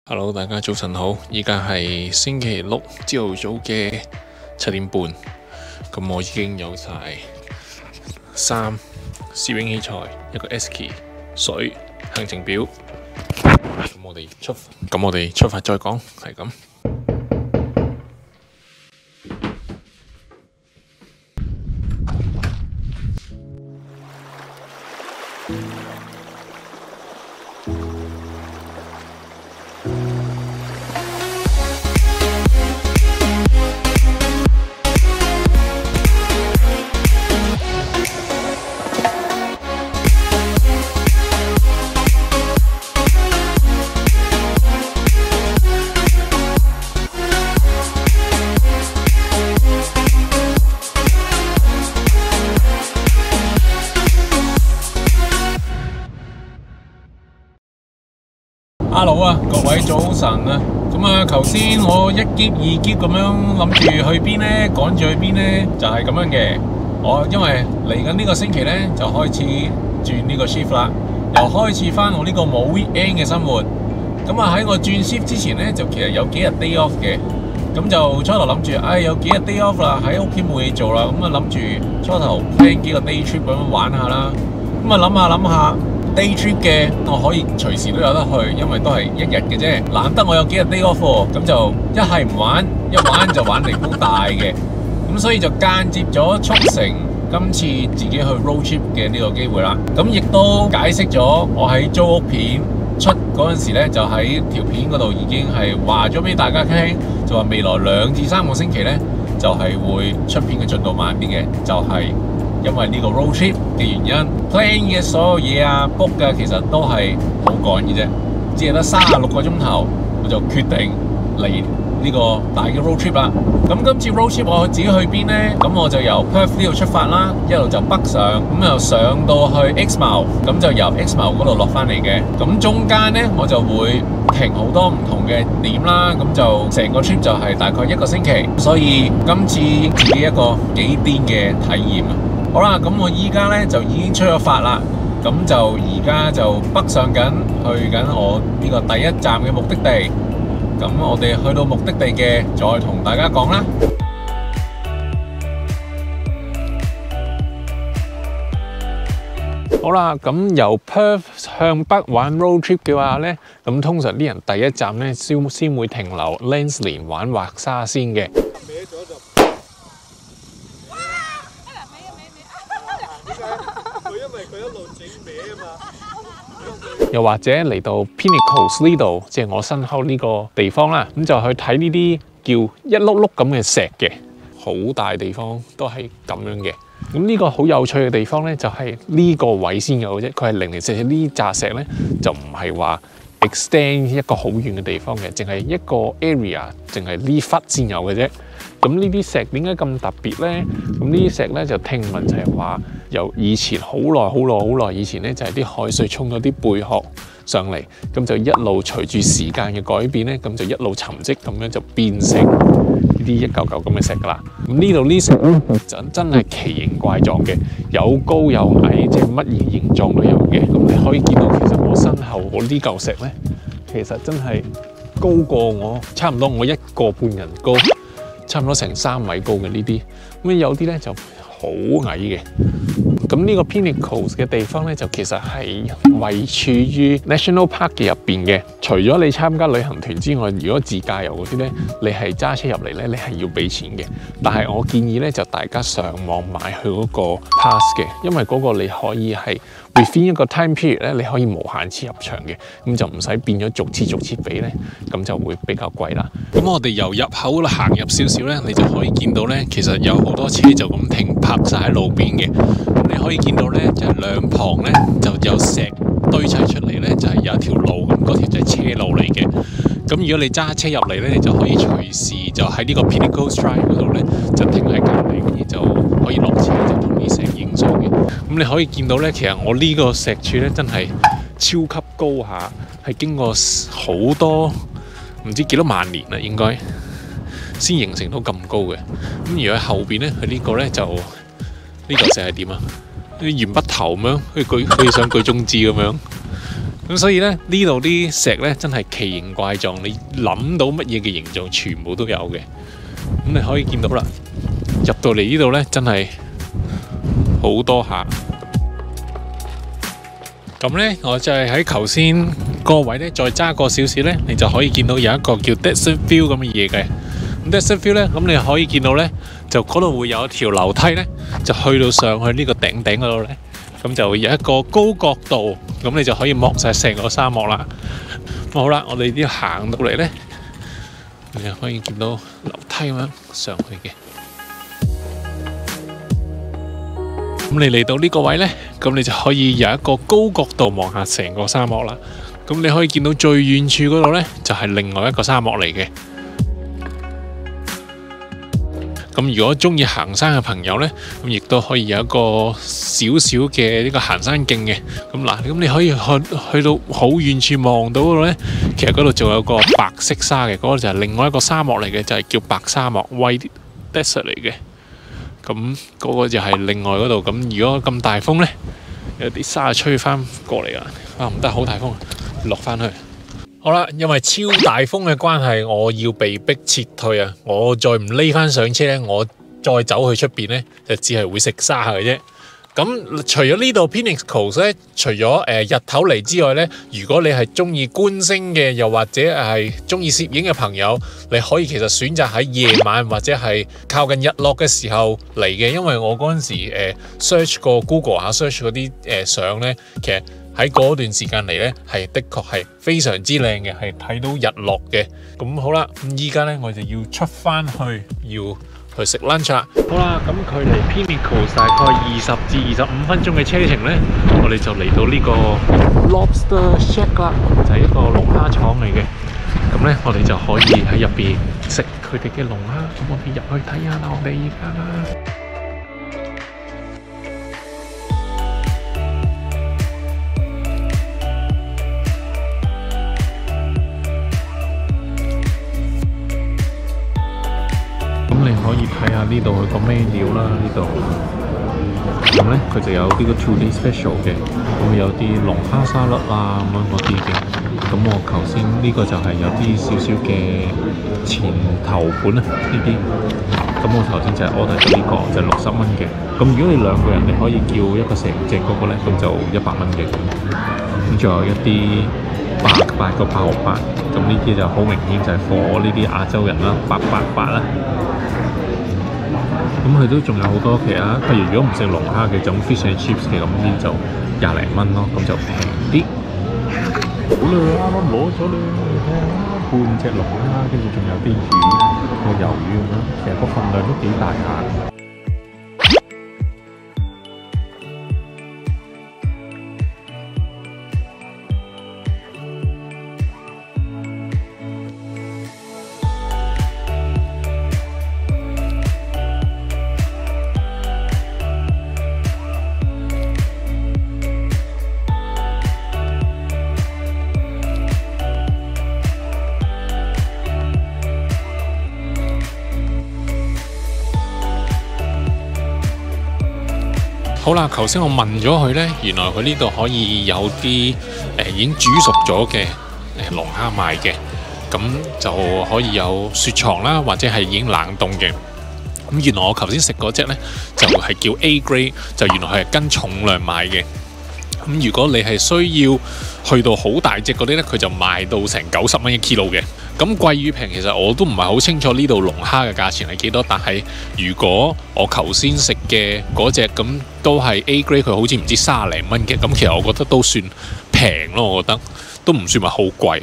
Hello， 大家早晨好，依家係星期六朝頭早嘅7點半，咁我已經有晒衫、攝影器材、一個 S key、水、行程表，咁我哋出發再講，係咁。Hello 啊，各位早晨啊！頭先我一篋二篋咁樣諗住去邊呢？趕住去邊呢？就係咁樣嘅。我因為嚟緊呢個星期呢，就開始轉呢個 shift 啦，又開始翻我呢個冇 weekend 嘅生活。喺我轉 shift 之前呢，就其實有幾日 day off 嘅。咁就初頭諗住，有幾日 day off 啦，喺屋企冇嘢做啦。諗住初頭 plan 幾個 day trip 咁樣玩下啦。諗下。day trip 嘅我可以隨時都有得去，因為都係一日嘅啫。難得我有幾日 day off，咁就一係唔玩，一玩就玩嚟好大嘅。咁所以就間接咗促成今次自己去 road trip 嘅呢個機會啦。咁亦都解釋咗我喺租屋片出嗰陣時呢，就喺條片嗰度已經係話咗俾大家聽，就話未來2至3個星期呢，就係會出片嘅進度慢啲嘅，就係因為呢個 road trip 嘅原因 ，plan 嘅所有嘢啊 ，book 嘅其實都係好趕嘅啫，只係得36個鐘頭，我就決定嚟呢個大嘅 road trip 啦。咁今次 road trip 我自己去邊呢？咁我就由 Perth 呢度出發啦，一路就北上，咁又上到去 Exmouth， 咁就由 Exmouth 嗰度落翻嚟嘅。咁中間呢，我就會停好多唔同嘅點啦，咁就成個 trip 就係大概1個星期，所以今次自己一個幾癲嘅體驗啊！好啦，咁我依家呢就已經出咗發啦，咁就而家就北上緊，去緊我呢個第一站嘅目的地。咁我哋去到目的地嘅，再同大家講啦。好啦，咁由 Perth 向北玩 road trip 嘅話呢，咁通常啲人第一站呢先會停留 Lancelin 玩滑沙先嘅。又或者嚟到 Pinnacles 呢度，即係我身後呢個地方啦，咁就去睇呢啲叫一碌碌咁嘅石嘅，好大地方都係咁樣嘅。咁呢個好有趣嘅地方呢，就係呢個位先有嘅啫，佢係零零舍舍呢紮石呢，就唔係話 extend 一個好遠嘅地方嘅，淨係一個 area， 淨係呢忽先有嘅啫。咁呢啲石點解咁特別呢？咁呢啲石呢，就聽聞就係話由以前好耐以前呢，就係啲海水沖咗啲貝殼上嚟，咁就一路隨住時間嘅改變呢，咁就一路沉積，咁樣就變成呢啲一嚿嚿咁嘅石噶啦。咁呢度呢石呢，就真係奇形怪狀嘅，有高有矮，即係乜嘢形狀都有嘅。咁你可以見到其實我身後我呢嚿石呢，其實真係高過我差唔多我1個半人高。差唔多成3米高嘅呢啲，咁有啲咧就好矮嘅。咁呢個 Pinnacles 嘅地方咧，就其實係位處於 National Park 嘅入邊嘅。除咗你參加旅行團之外，如果自駕遊嗰啲咧，你係揸車入嚟咧，你係要俾錢嘅。但係我建議咧，就大家上網買佢嗰個 pass 嘅，因為嗰個你可以係 within 一個 time period 咧，你可以無限次入場嘅，咁就唔使變咗逐次俾咧，咁就會比較貴啦。咁我哋由入口行入少少咧，你就可以見到咧，其實有好多車就咁停泊晒喺路邊嘅。你可以見到咧，就係兩旁咧就有石堆砌出嚟咧，就係有一條路，咁嗰條就係車路嚟嘅。咁如果你揸車入嚟咧，你就可以隨時就喺呢個 Pinnacles Drive 嗰度咧，就停喺隔離，跟住就可以落車就同啲石影相嘅。咁你可以見到咧，其實我呢個石柱咧真係超級高下，係經過好多唔知幾多萬年啦，應該先形成到咁高嘅。咁而喺後邊咧，佢呢個咧就呢嚿石係點啊？啲鉛筆頭咁樣，好似想舉中指咁樣。咁所以咧呢度啲石咧真係奇形怪狀，你諗到乜嘢嘅形狀全部都有嘅。咁你可以見到啦，入到嚟呢度咧真係好多下。咁咧我就係喺頭先個位咧再揸過少少咧，你就可以見到有一個叫 Desert View 咁嘅嘢嘅。Desert View 咧，咁你可以見到咧，就嗰度會有一條樓梯咧，就去到上去呢個頂嗰度咧，咁就會有一個高角度，咁你就可以望晒成個沙漠啦。咁好啦，我哋啲行到嚟咧，你就可以見到樓梯咁樣上去嘅。咁你嚟到呢個位呢，咁你就可以有一個高角度望下成個沙漠啦。咁你可以見到最遠處嗰度呢，就係另外一個沙漠嚟嘅。咁如果中意行山嘅朋友呢，咁亦都可以有一個少少嘅呢個行山徑嘅。咁嗱，咁你可以去到好遠處望到嗰度呢，其實嗰度仲有個白色沙嘅，嗰個就係另外一個沙漠嚟嘅，就係叫白沙漠 （White Desert） 嚟嘅。咁嗰個就係另外嗰度。咁如果咁大風呢，有啲沙吹翻過嚟啊！唔得，好大風，落翻去。好啦，因為超大風嘅關係，我要被逼撤退啊！我再唔匿翻上車呢，我再走去出邊呢，就只係會食沙嘅啫。咁除咗呢度 Pinnacles 咧，除咗日頭嚟之外咧，如果你係中意觀星嘅，又或者係中意攝影嘅朋友，你可以其實選擇喺夜晚或者係靠近日落嘅時候嚟嘅。因為我嗰陣時search 過 Google 下 search 嗰啲相咧，其實喺嗰段時間嚟咧係的確係非常之靚嘅，係睇到日落嘅。咁好啦，咁依家咧我就要出翻去去食 lunch 啦。好啦，咁距離 Pinnacles 大概20至25分鐘嘅車程呢，我哋就嚟到呢個 Lobster Shack 啦，就係一個龍蝦廠嚟嘅。咁呢，我哋就可以喺入邊食佢哋嘅龍蝦。咁我哋入去睇下啦，我哋而家。你可以睇下呢度佢個 menu 啦，呢度咁咧佢就有呢個 2-day special 嘅，咁有啲龍蝦沙律啊咁樣嗰啲嘅。咁我頭先呢個就係有啲少少嘅前頭盤啊呢啲。咁我頭先就係 order 咗呢個就係60蚊嘅。咁如果你兩個人你可以叫一個成隻嗰個咧，咁就100蚊嘅。咁仲有一啲8個868，咁呢啲就好明顯就係 for 呢啲亞洲人啦，888啦。咁佢都仲有好多其他，譬如如果唔食龍蝦嘅，就 fish and chips 嘅，咁呢就20零蚊咯，咁就平啲。好啦，啱啱攞咗啦，睇下半隻龍蝦，跟住仲有啲魚，個魷魚咁樣，其實個份量都幾大下。好啦，頭先我問咗佢呢，原來佢呢度可以有啲已經煮熟咗嘅龍蝦賣嘅，咁就可以有雪藏啦，或者係已經冷凍嘅。咁原來我頭先食嗰隻呢，就係叫 A grade， 就原來係跟重量賣嘅。咁如果你係需要去到好大隻嗰啲呢，佢就賣到成90蚊一 kilo 嘅。咁貴與平其實我都唔係好清楚呢度龍蝦嘅價錢係幾多，但係如果我頭先食嘅嗰隻咁都係 A grade， 佢好似唔知30零蚊嘅，咁其實我覺得都算平咯，我覺得都唔算話好貴，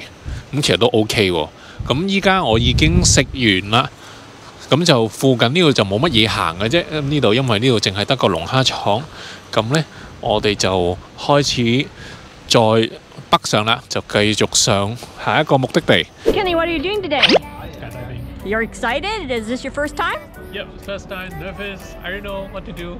咁其實都 OK 喎。咁依家我已經食完啦，咁就附近呢度就冇乜嘢行嘅啫。呢度因為呢度淨係得個龍蝦廠，咁呢，我哋就開始再北上啦，就繼續上下一個目的地。Kenny, what are you doing today? You're excited? Is this your first time? Yep, first time, nervous. I don't know what to do.